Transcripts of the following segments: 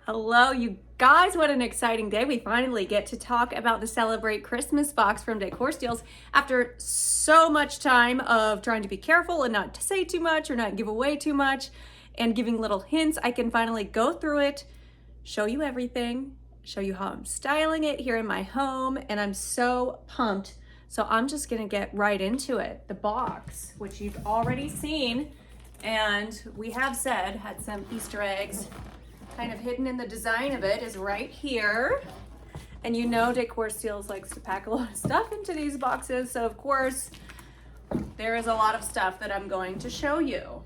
Hello, you guys. What an exciting day. We finally get to talk about the Celebrate Christmas box from Décor Steals after so much time of trying to be careful and not to say too much or not give away too much and giving little hints. I can finally go through it, show you everything, show you how I'm styling it here in my home, and I'm so pumped. So I'm just gonna get right into it. The box, which you've already seen, and we have said had some Easter eggs kind of hidden in the design of it, is right here. And you know Decor Steals likes to pack a lot of stuff into these boxes, so of course there is a lot of stuff that I'm going to show you.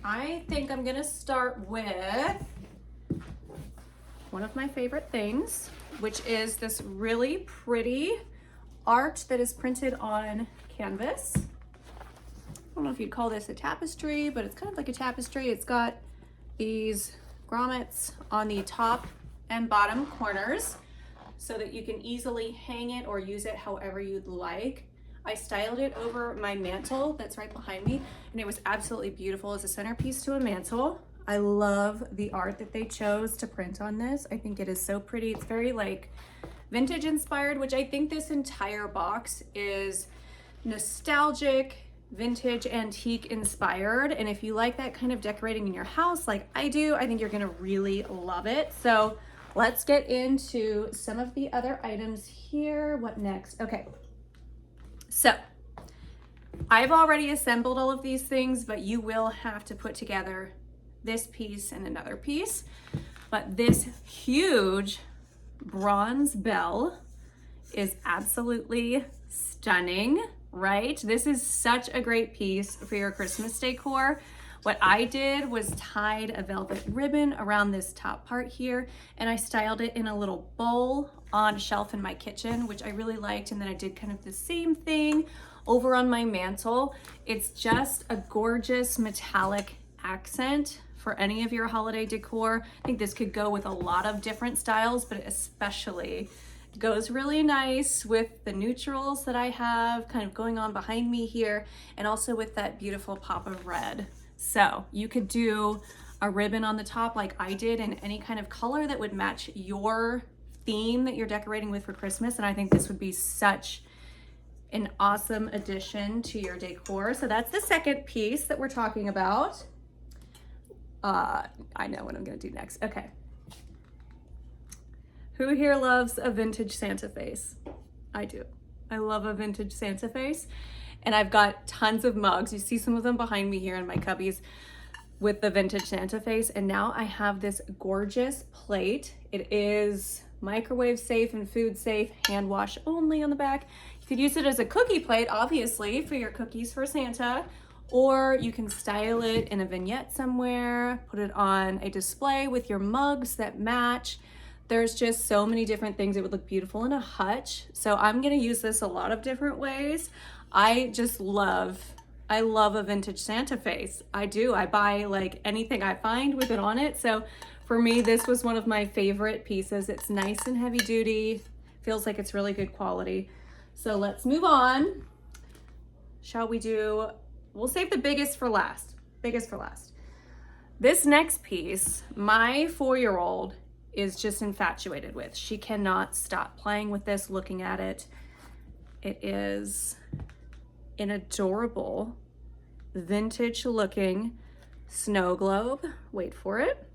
I think I'm gonna start with one of my favorite things, which is this really pretty art that is printed on canvas. I don't know if you'd call this a tapestry, but it's kind of like a tapestry. It's got these grommets on the top and bottom corners so that you can easily hang it or use it however you'd like. I styled it over my mantle that's right behind me, and it was absolutely beautiful as a centerpiece to a mantle. I love the art that they chose to print on this. I think it is so pretty. It's very like vintage inspired, which I think this entire box is nostalgic, vintage, antique inspired. And if you like that kind of decorating in your house like I do, I think you're gonna really love it. So let's get into some of the other items here. What next? Okay, so I've already assembled all of these things, but you will have to put together this piece and another piece. But this huge bronze bell is absolutely stunning, right? This is such a great piece for your Christmas decor. What I did was tied a velvet ribbon around this top part here, and I styled it in a little bowl on a shelf in my kitchen, which I really liked. And then I did kind of the same thing over on my mantle. It's just a gorgeous metallic accent for any of your holiday decor. I think this could go with a lot of different styles, but especially goes really nice with the neutrals that I have kind of going on behind me here, and also with that beautiful pop of red. So you could do a ribbon on the top like I did in any kind of color that would match your theme that you're decorating with for Christmas. And I think this would be such an awesome addition to your decor. So that's the second piece that we're talking about. I know what I'm gonna do next. Okay. Who here loves a vintage Santa face? I do. I love a vintage Santa face. And I've got tons of mugs. You see some of them behind me here in my cubbies with the vintage Santa face. And now I have this gorgeous plate. It is microwave safe and food safe, hand wash only on the back. You could use it as a cookie plate, obviously, for your cookies for Santa, or you can style it in a vignette somewhere, put it on a display with your mugs that match. There's just so many different things. It would look beautiful in a hutch. So I'm gonna use this a lot of different ways. I love a vintage Santa face. I do. I buy like anything I find with it on it. So for me, this was one of my favorite pieces. It's nice and heavy duty. Feels like it's really good quality. So let's move on. Shall we do, we'll save the biggest for last. Biggest for last. This next piece, my 4-year-old is just infatuated with. She cannot stop playing with this, looking at it. It is an adorable, vintage looking snow globe. Wait for it.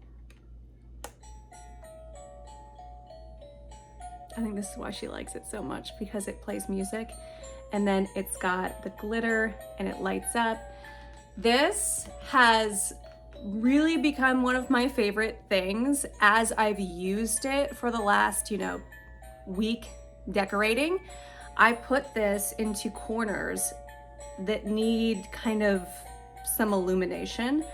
I think this is why she likes it so much, because it plays music. And then it's got the glitter and it lights up. This has really become one of my favorite things as I've used it for the last, week decorating. I put this into corners that need kind of some illumination,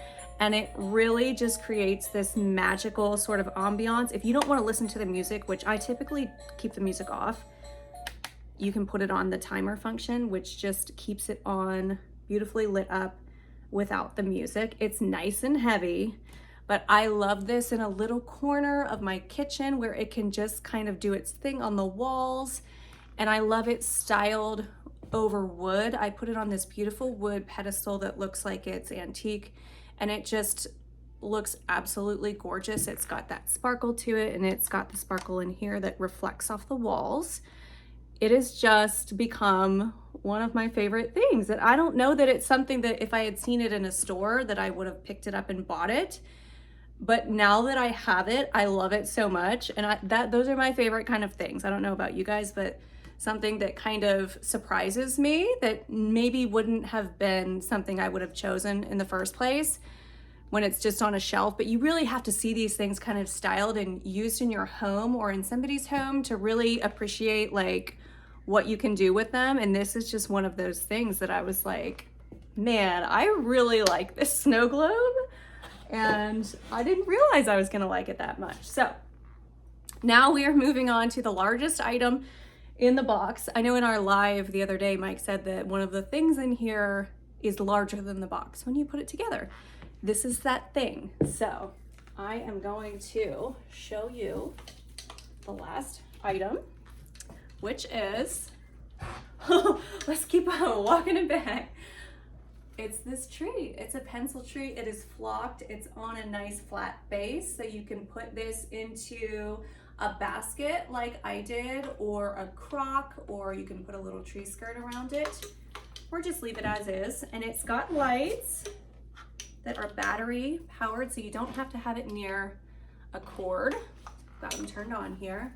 and it really just creates this magical sort of ambiance. If you don't want to listen to the music, which I typically keep the music off, you can put it on the timer function, which just keeps it on beautifully lit up without the music. It's nice and heavy, but I love this in a little corner of my kitchen where it can just kind of do its thing on the walls. And I love it styled over wood. I put it on this beautiful wood pedestal that looks like it's antique, and it just looks absolutely gorgeous. It's got that sparkle to it, and it's got the sparkle in here that reflects off the walls. It has just become one of my favorite things. And I don't know that it's something that if I had seen it in a store that I would have picked it up and bought it. But now that I have it, I love it so much. And those are my favorite kind of things. I don't know about you guys, but something that kind of surprises me that maybe wouldn't have been something I would have chosen in the first place when it's just on a shelf. But you really have to see these things kind of styled and used in your home or in somebody's home to really appreciate like what you can do with them. And this is just one of those things that I was like, man, I really like this snow globe. And I didn't realize I was gonna like it that much. So now we are moving on to the largest item in the box. I know in our live the other day, Mike said that one of the things in here is larger than the box when you put it together. This is that thing. So I am going to show you the last item, which is, let's keep on walking it back. It's this tree. It's a pencil tree. It is flocked. It's on a nice flat base. So you can put this into a basket like I did, or a crock, or you can put a little tree skirt around it, or just leave it as is. And it's got lights that are battery powered, so you don't have to have it near a cord. Got them turned on here.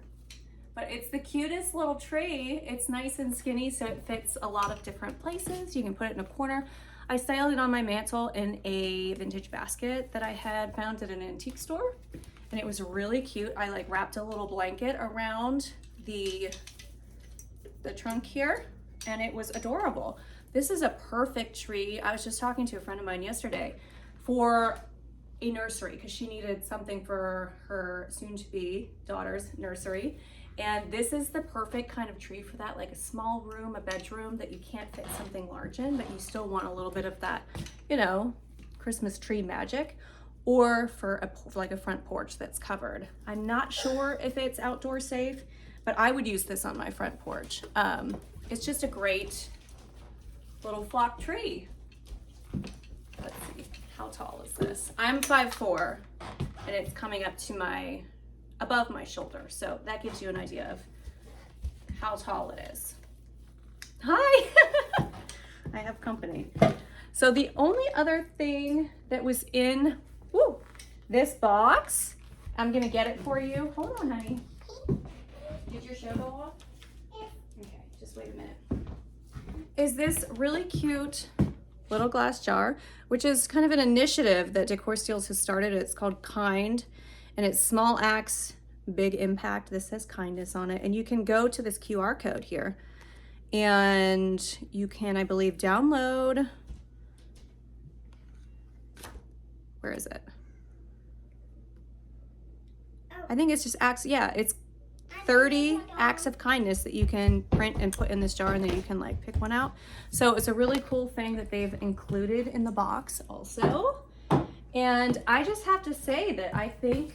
But it's the cutest little tree. It's nice and skinny, so it fits a lot of different places. You can put it in a corner. I styled it on my mantle in a vintage basket that I had found at an antique store, and it was really cute. I like wrapped a little blanket around the trunk here, and it was adorable. This is a perfect tree. I was just talking to a friend of mine yesterday for a nursery because she needed something for her soon-to-be daughter's nursery. And this is the perfect kind of tree for that, like a small room, a bedroom that you can't fit something large in, but you still want a little bit of that, you know, Christmas tree magic, or for like a front porch that's covered. I'm not sure if it's outdoor safe, but I would use this on my front porch. It's just a great little flock tree. Let's see, how tall is this? I'm 5'4", and it's coming up to above my shoulder. So that gives you an idea of how tall it is. Hi, I have company. So the only other thing that was in this box, I'm gonna get it for you. Hold on, honey. Did your show go off? Okay, just wait a minute. Is this really cute little glass jar, which is kind of an initiative that Decor Steals has started. It's called Kind. And it's small acts, big impact. This says kindness on it. And you can go to this QR code here and you can, I believe, download, where is it? I think it's just acts, yeah, it's 30 acts of kindness that you can print and put in this jar, and then you can like pick one out. So it's a really cool thing that they've included in the box also. And I just have to say that I think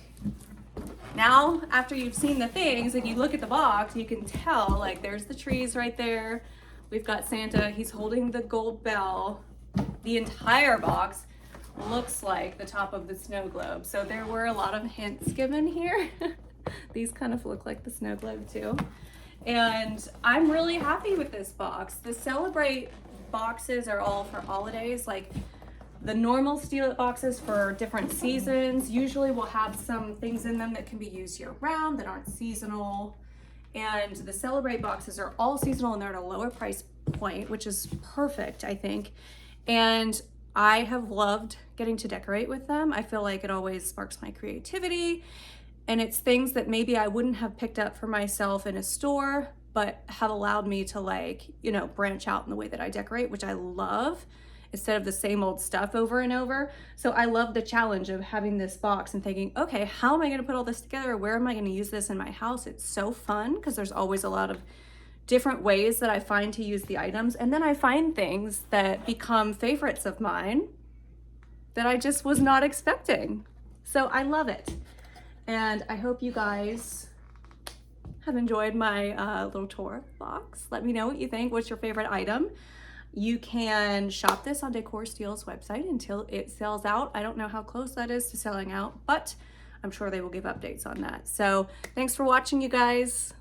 now, after you've seen the things and you look at the box, you can tell, like, there's the trees right there. We've got Santa, he's holding the gold bell. The entire box looks like the top of the snow globe. So there were a lot of hints given here. These kind of look like the snow globe too. And I'm really happy with this box. The Celebrate boxes are all for holidays. Like, the normal Steal It boxes for different seasons usually will have some things in them that can be used year round that aren't seasonal. And the Celebrate boxes are all seasonal, and they're at a lower price point, which is perfect, I think. And I have loved getting to decorate with them. I feel like it always sparks my creativity. And it's things that maybe I wouldn't have picked up for myself in a store, but have allowed me to, like, you know, branch out in the way that I decorate, which I love, instead of the same old stuff over and over. So I love the challenge of having this box and thinking, okay, how am I gonna put all this together? Where am I gonna use this in my house? It's so fun because there's always a lot of different ways that I find to use the items. And then I find things that become favorites of mine that I just was not expecting. So I love it. And I hope you guys have enjoyed my little tour box. Let me know what you think. What's your favorite item? You can shop this on Decor Steals website until it sells out. I don't know how close that is to selling out, but I'm sure they will give updates on that. So thanks for watching, you guys.